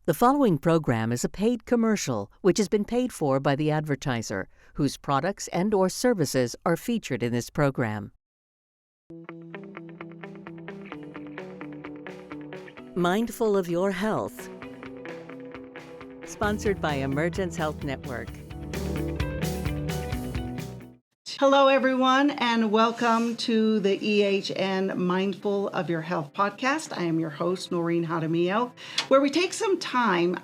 The following program is a paid commercial which has been paid for by the advertiser, whose products and/or services are featured in this program. Mindful of Your Health. Sponsored by Emergence Health Network. Hello, everyone, and welcome to the EHN Mindful of Your Health podcast. I am your host, Noreen Jaramillo, where we take some time,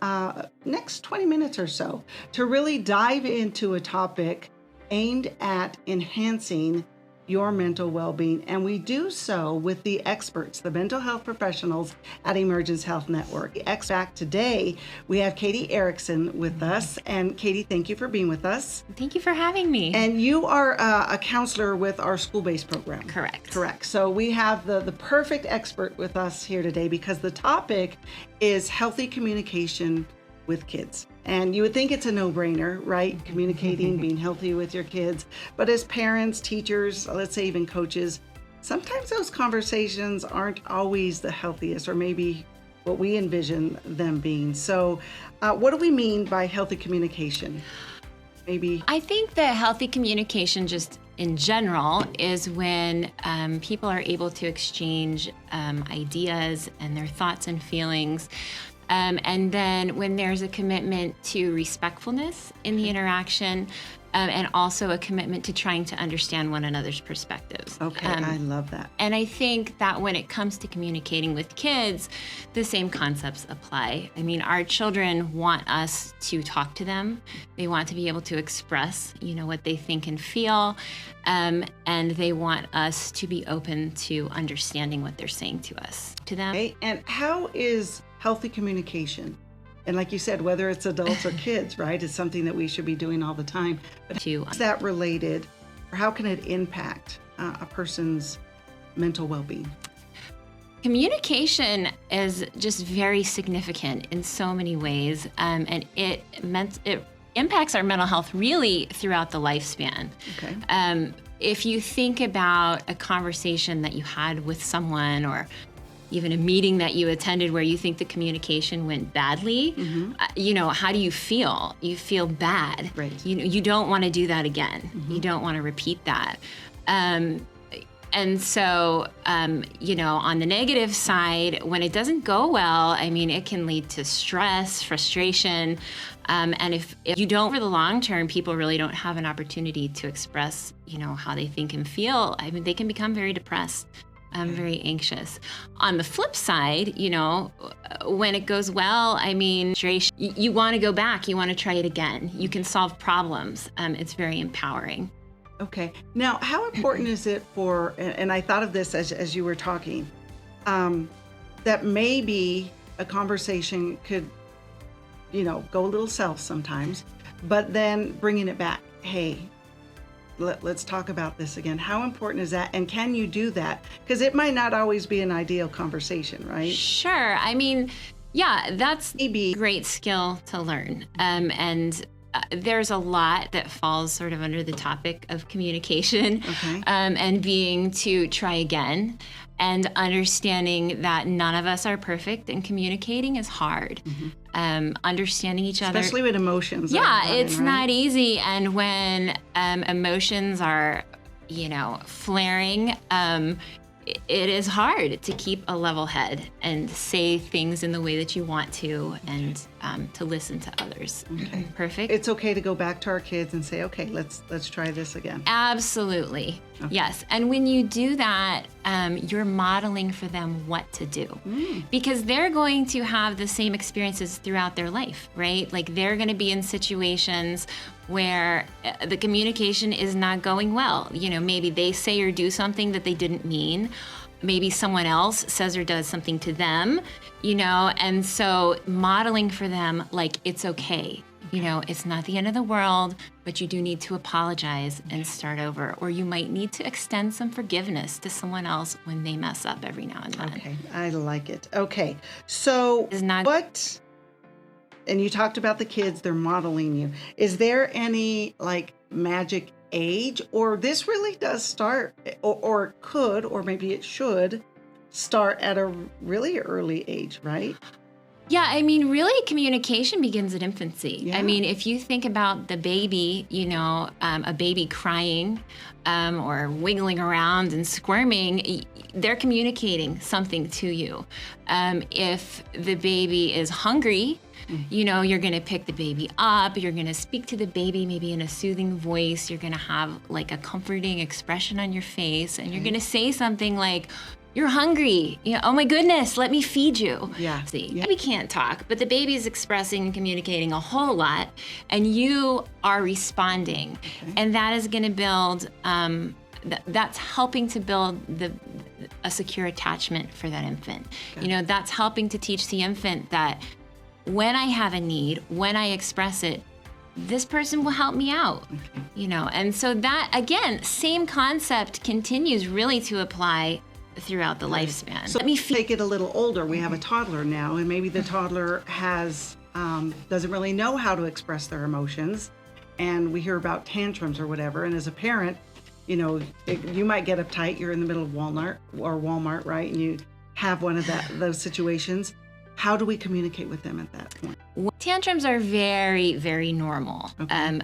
next 20 minutes or so, to really dive into a topic aimed at enhancing your mental well-being. And we do so with the experts, the mental health professionals at Emergence Health Network. Back today, we have Katie Erickson with us. And Katie, thank you for being with us. Thank you for having me. And you are a counselor with our school-based program. Correct. So we have the perfect expert with us here today because the topic is healthy communication with kids. And you would think it's a no-brainer, right? Communicating, being healthy with your kids. But as parents, teachers, let's say even coaches, sometimes those conversations aren't always the healthiest or maybe what we envision them being. So what do we mean by healthy communication? I think that healthy communication just in general is when people are able to exchange ideas and their thoughts and feelings. And then when there's a commitment to respectfulness in the interaction, and also a commitment to trying to understand one another's perspectives. Okay, I love that. And I think that when it comes to communicating with kids, the same concepts apply. I mean, our children want us to talk to them. They want to be able to express, what they think and feel. And they want us to be open to understanding what they're saying to us, to them. Okay. And how is healthy communication? And like you said, whether it's adults or kids, right, it's something that we should be doing all the time. But how is that related, or how can it impact a person's mental well-being? Communication is just very significant in so many ways, and it impacts our mental health really throughout the lifespan. Okay. If you think about a conversation that you had with someone, or even a meeting that you attended where you think the communication went badly, how do you feel? You feel bad. Right. You don't want to do that again. You don't want to repeat that. And so, on the negative side, when it doesn't go well, it can lead to stress, frustration. And if you don't, for the long term, people really don't have an opportunity to express, how they think and feel. They can become very depressed. I'm very anxious. On the flip side, when it goes well, you want to go back, you want to try it again. You can solve problems. It's very empowering. Okay. Now, how important is it for, and I thought of this as you were talking, that maybe a conversation could, go a little south sometimes, but then bringing it back, hey, let's talk about this again. How important is that? And can you do that? Because it might not always be an ideal conversation, right? Sure. That's a great skill to learn. And there's a lot that falls sort of under the topic of communication, and being to try again, and understanding that none of us are perfect and communicating is hard. Understanding each other. Especially with emotions. It's not easy. And when emotions are, flaring, it is hard to keep a level head and say things in the way that you want to, and to listen to others. Okay. Perfect. It's okay to go back to our kids and say, okay, let's try this again. Absolutely. Okay. Yes. And when you do that, you're modeling for them what to do, because they're going to have the same experiences throughout their life, right? Like, they're going to be in situations where the communication is not going well. Maybe they say or do something that they didn't mean. Maybe someone else says or does something to them, and so modeling for them, like, it's okay. It's not the end of the world, but you do need to apologize and start over. Or you might need to extend some forgiveness to someone else when they mess up every now and then. Okay, I like it. Okay, so and you talked about the kids, they're modeling you. Is there any magic age, or this really does start, or could, or maybe it should start at a really early age, right? Yeah, I mean, really, communication begins at infancy. Yeah. I mean, if you think about the baby, a baby crying or wiggling around and squirming, they're communicating something to you. If the baby is hungry, you're going to pick the baby up. You're going to speak to the baby maybe in a soothing voice. You're going to have like a comforting expression on your face, and you're going to say something like, "You're hungry. Oh my goodness, let me feed you." Yeah. See, we can't talk, but the baby is expressing and communicating a whole lot, and you are responding. Okay. And that is going to build, that's helping to build a secure attachment for that infant. Okay. That's helping to teach the infant that when I have a need, when I express it, this person will help me out. Okay. And so that, again, same concept continues really to apply throughout the lifespan. So let me take it a little older. We have a toddler now, and maybe the toddler doesn't really know how to express their emotions, and we hear about tantrums or whatever. And as a parent, you might get uptight. You're in the middle of Walmart, right? And you have one of those situations. How do we communicate with them at that point? Tantrums are very, very normal. Okay.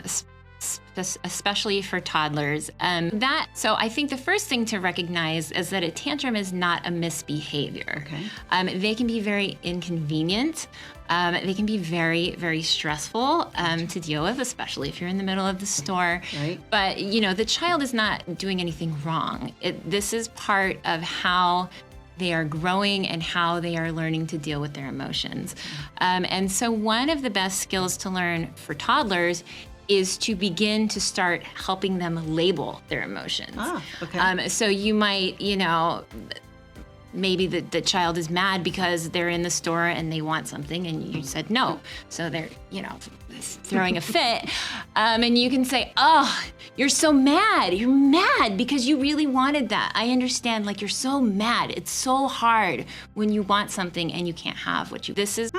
Especially for toddlers. So I think the first thing to recognize is that a tantrum is not a misbehavior. Okay. They can be very inconvenient. They can be very, very stressful to deal with, especially if you're in the middle of the store. Right. But, the child is not doing anything wrong. This is part of how they are growing and how they are learning to deal with their emotions. And so one of the best skills to learn for toddlers is to begin to start helping them label their emotions. Okay. So you might, maybe the child is mad because they're in the store and they want something and you said no. So they're, throwing a fit. And you can say, "Oh, you're so mad. You're mad because you really wanted that. I understand, you're so mad. It's so hard when you want something and you can't have what you." This is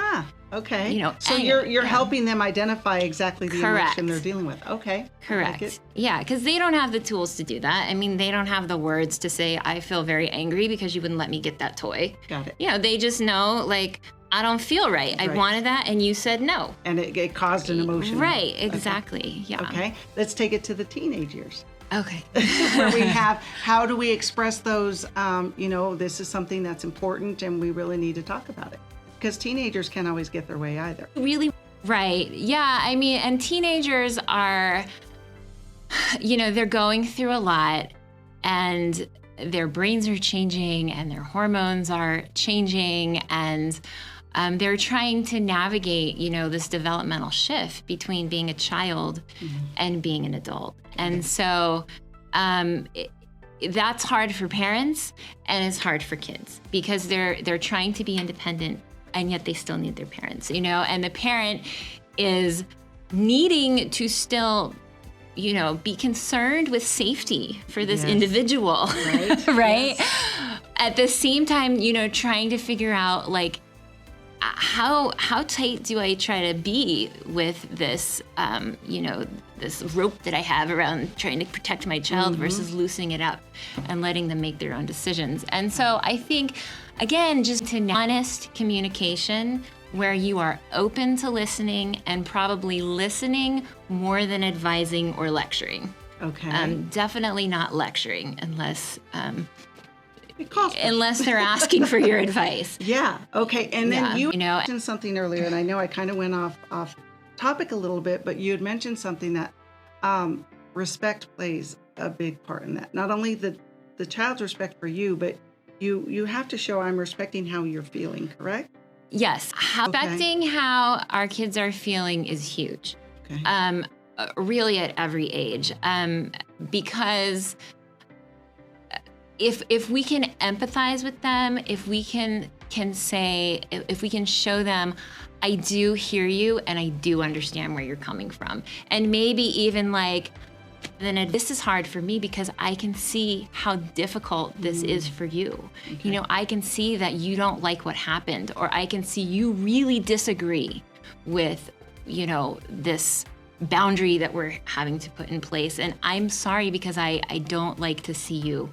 okay. So you're helping them identify exactly the Correct. emotion they're dealing with. Okay. Correct. Like Yeah, because they don't have the tools to do that. I mean, they don't have the words to say, "I feel very angry because you wouldn't let me get that toy." Got it. They just know, I don't feel right. I wanted that and you said no. And it caused an emotion. Right, exactly. Yeah. Okay. Let's take it to the teenage years. Okay. Where we have, how do we express those, this is something that's important and we really need to talk about it. Because teenagers can't always get their way either. Really? Right. Yeah. I mean, and teenagers are, they're going through a lot and their brains are changing and their hormones are changing and they're trying to navigate, this developmental shift between being a child and being an adult. And so that's hard for parents and it's hard for kids because they're trying to be independent and yet they still need their parents, and the parent is needing to still, be concerned with safety for this individual, right? Yes. At the same time, trying to figure out how tight do I try to be with this, this rope that I have around trying to protect my child versus loosening it up and letting them make their own decisions. And so I think, again, just to honest communication where you are open to listening and probably listening more than advising or lecturing. Okay. Definitely not lecturing unless unless they're asking for your advice. Yeah. Okay. And then you know, mentioned something earlier, and I know I kind of went off topic a little bit, but you had mentioned something that respect plays a big part in that. Not only the child's respect for you, but you have to show I'm respecting how you're feeling, correct? Yes. Respecting how our kids are feeling is huge. Okay. Really at every age. Because if we can empathize with them, if we can say, if we can show them, I do hear you and I do understand where you're coming from. And maybe even this is hard for me because I can see how difficult this is for you. Okay. I can see that you don't like what happened, or I can see you really disagree with, this boundary that we're having to put in place. And I'm sorry because I don't like to see you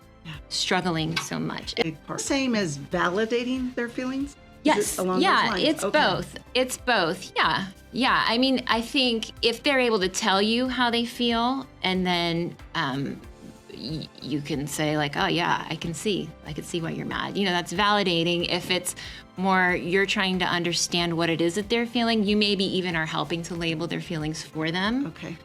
struggling so much. Same as validating their feelings? Yes. Along Yeah, those lines? it's Okay. both. It's both. Yeah. Yeah. I mean, I think if they're able to tell you how they feel, and then you can say like, oh yeah, I can see why you're mad. That's validating. If it's more you're trying to understand what it is that they're feeling, you maybe even are helping to label their feelings for them. Okay.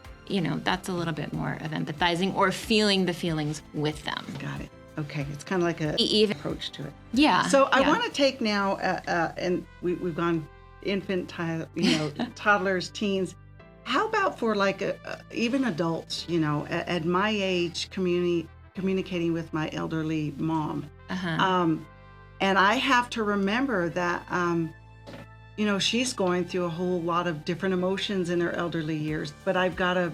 That's a little bit more of empathizing or feeling the feelings with them. Got it. Okay. It's kind of like a Even approach to it. Yeah. So I yeah. want to take now, and we've gone toddlers, teens. How about for like even adults? At my age, communicating with my elderly mom, and I have to remember that she's going through a whole lot of different emotions in her elderly years, but I've got to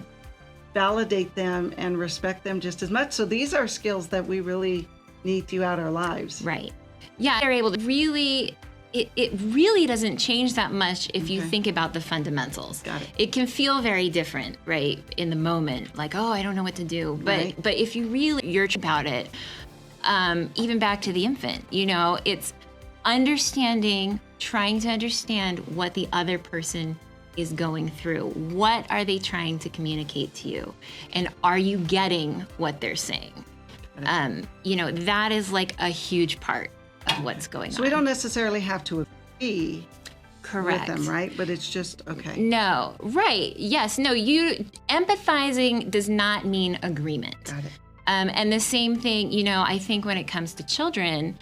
validate them and respect them just as much. So these are skills that we really need throughout our lives. Right. Yeah, they're able to really, it really doesn't change that much if you think about the fundamentals. Got it. It can feel very different, right, in the moment, like, oh, I don't know what to do. But if you really, you're about it, even back to the infant, it's understanding, trying to understand what the other person is going through. What are they trying to communicate to you? And are you getting what they're saying? That is like a huge part of what's going on. So we don't necessarily have to agree Correct. with them, right? But it's just, okay. No, right. Yes. No, empathizing does not mean agreement. Got it. And the same thing, I think when it comes to children,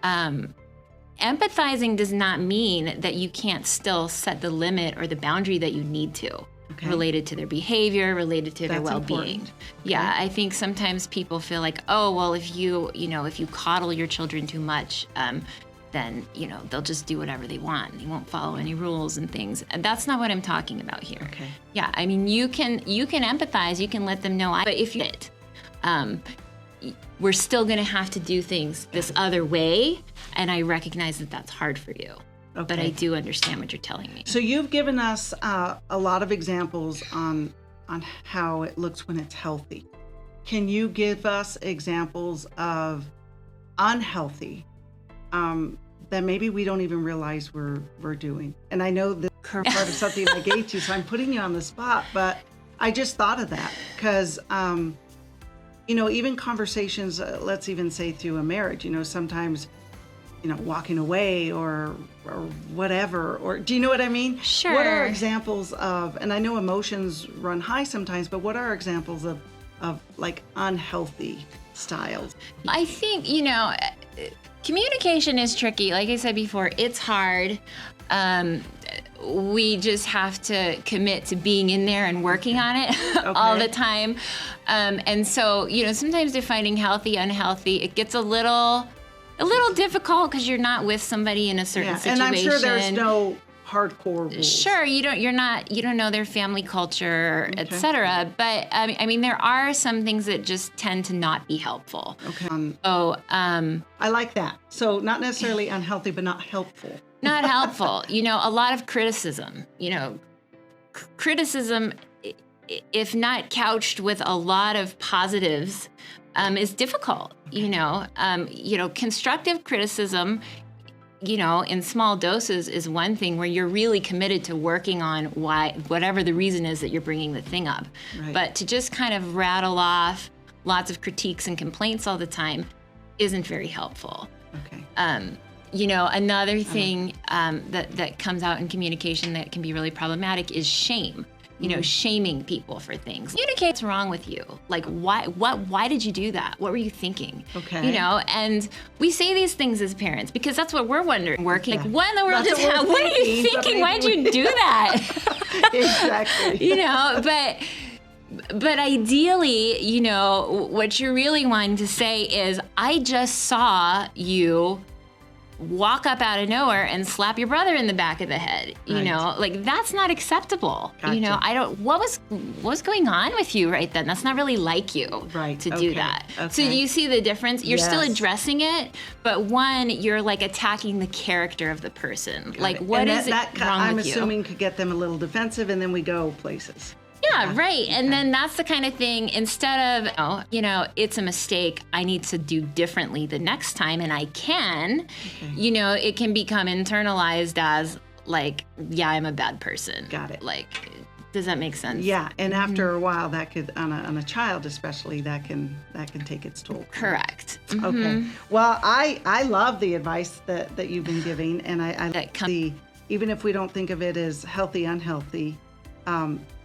empathizing does not mean that you can't still set the limit or the boundary that you need to, related to their behavior, related to their well-being. Okay. Yeah, I think sometimes people feel like, oh, well, if you coddle your children too much, then, they'll just do whatever they want. They won't follow any rules and things. And that's not what I'm talking about here. Okay. Yeah, I mean, you can empathize, you can let them know, but if you we're still going to have to do things this other way, and I recognize that that's hard for you. Okay. But I do understand what you're telling me. So you've given us a lot of examples on how it looks when it's healthy. Can you give us examples of unhealthy that maybe we don't even realize we're doing? And I know this is part of something I gave to you, so I'm putting you on the spot, but I just thought of that because even conversations, let's even say through a marriage, sometimes, walking away or whatever, or do you know what I mean? Sure. What are examples of, and I know emotions run high sometimes, but what are examples of like unhealthy styles? I think, communication is tricky. Like I said before, it's hard. We just have to commit to being in there and working on it all the time. And so, sometimes defining healthy, unhealthy, it gets a little difficult because you're not with somebody in a certain situation. And I'm sure there's no hardcore rules. Sure, you don't know their family culture, et cetera. But I mean, there are some things that just tend to not be helpful. Okay. I like that. So not necessarily unhealthy, but not helpful. Not helpful. A lot of criticism. Criticism, if not couched with a lot of positives, is difficult. Constructive criticism, in small doses is one thing where you're really committed to working on whatever the reason is that you're bringing the thing up. Right. But to just kind of rattle off lots of critiques and complaints all the time isn't very helpful. Okay. Another thing that comes out in communication that can be really problematic is shame. Shaming people for things. Communicate what's wrong with you. Like, why did you do that? What were you thinking? Okay. And we say these things as parents because that's what we're wondering. Working, like, what in the world That's just happened? What are you thinking? Why'd you do that? Exactly. But ideally, what you're really wanting to say is, I just saw you walk up out of nowhere and slap your brother in the back of the head. Like, that's not acceptable. Gotcha. What was going on with you right then? That's not really like you to do that. Okay. So do you see the difference? You're still Yes. addressing it, but one, you're like attacking the character of the person. Got like, it. what and is that wrong I'm with you? assuming could get them a little defensive, and then we go places. Yeah, right. And then that's the kind of thing, instead of, it's a mistake, I need to do differently the next time, and I can, it can become internalized as like, yeah, I'm a bad person. Got it. Like, does that make sense? Yeah, and after a while, that could, on a child especially, that can take its toll. Correct. Okay. Well, I love the advice that you've been giving, and I like even if we don't think of it as healthy, unhealthy,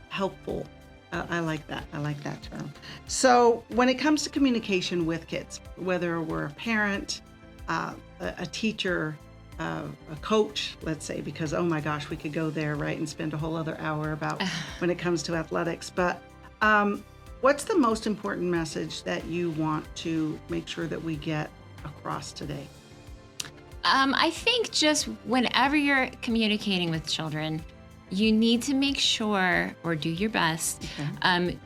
helpful. I like that. I like that term. So when it comes to communication with kids, whether we're a parent, a teacher, a coach, let's say, because, oh my gosh, we could go there, right, and spend a whole other hour about when it comes to athletics. But what's the most important message that you want to make sure that we get across today? I think just whenever you're communicating with children, you need to make sure, or do your best,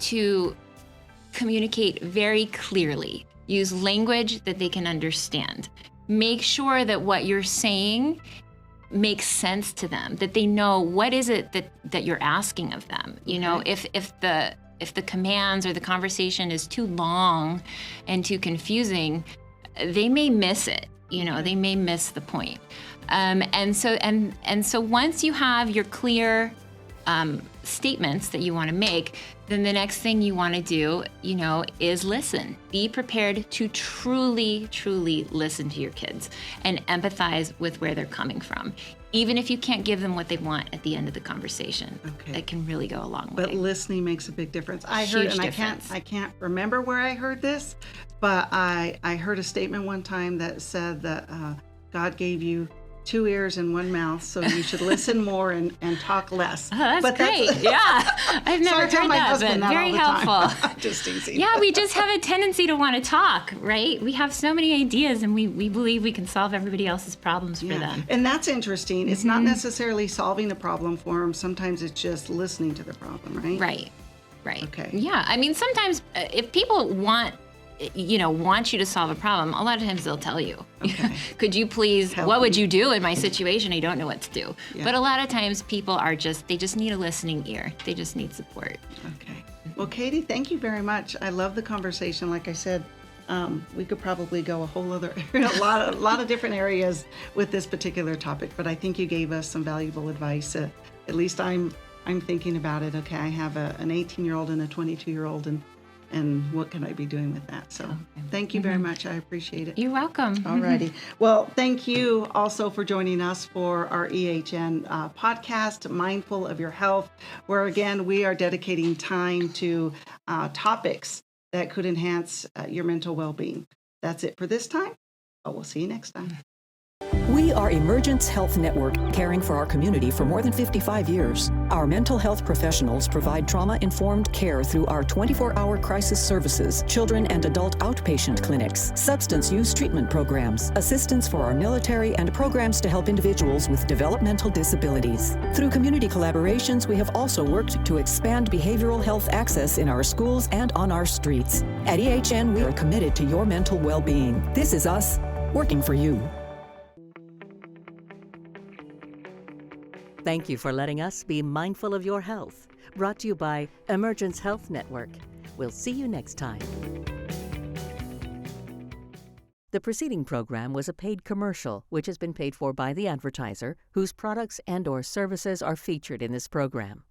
to communicate very clearly. Use language that they can understand. Make sure that what you're saying makes sense to them, that they know what is it that you're asking of them. You know, if the commands or the conversation is too long and too confusing, they may miss it. They may miss the point. And so once you have your clear statements that you want to make, then the next thing you want to do, is listen. Be prepared to truly, truly listen to your kids and empathize with where they're coming from. Even if you can't give them what they want at the end of the conversation, it can really go a long way. But listening makes a big difference. I heard, and I can't remember where I heard this, but I heard a statement one time that said that God gave you 2 ears and 1 mouth, so you should listen more and talk less. Oh, that's great. I've never heard that, but very helpful. Just easy. Yeah, we just have a tendency to want to talk, right? We have so many ideas, and we believe we can solve everybody else's problems for them. And that's interesting. It's not necessarily solving a problem for them. Sometimes it's just listening to the problem, right? Right. Okay. Yeah, I mean, sometimes if people want you to solve a problem, a lot of times they'll tell you. Could you please, help what would you do in my situation? I don't know what to do. But a lot of times people they just need a listening ear. They just need support. Okay. Well, Katie, thank you very much. I love the conversation. Like I said, we could probably go a whole other, a lot of different areas with this particular topic, but I think you gave us some valuable advice. At least I'm thinking about it. Okay, I have an 18-year-old and a 22-year-old, and what can I be doing with that? So thank you very much. I appreciate it. You're welcome. Alrighty. Well, thank you also for joining us for our EHN podcast, Mindful of Your Health, where again, we are dedicating time to topics that could enhance your mental well-being. That's it for this time, but we'll see you next time. We are Emergence Health Network, caring for our community for more than 55 years. Our mental health professionals provide trauma-informed care through our 24-hour crisis services, children and adult outpatient clinics, substance use treatment programs, assistance for our military, and programs to help individuals with developmental disabilities. Through community collaborations, we have also worked to expand behavioral health access in our schools and on our streets. At EHN, we are committed to your mental well-being. This is us, working for you. Thank you for letting us be mindful of your health. Brought to you by Emergence Health Network. We'll see you next time. The preceding program was a paid commercial, which has been paid for by the advertiser, whose products and/or services are featured in this program.